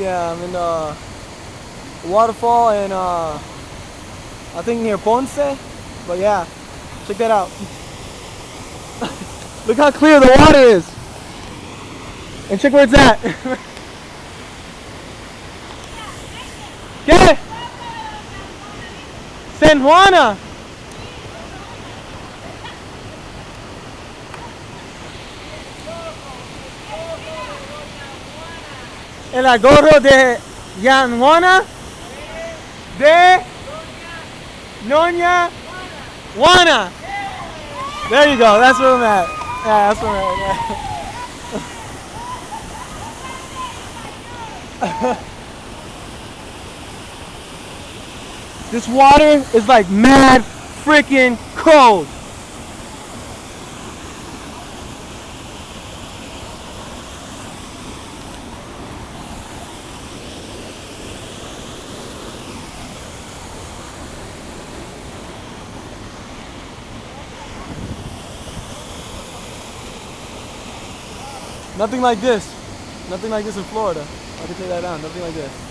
Yeah, I'm in Waterfall and I think near Ponce. But yeah, check that out. Look how clear the water is. And check where it's at. ¿Qué? San Juana. El agorro de Juana. De Noña Juana. There you go. That's where I'm at. Yeah, that's where I'm at. This water is like mad freaking cold. Nothing like this. Nothing like this in Florida. I can take that down. Nothing like this.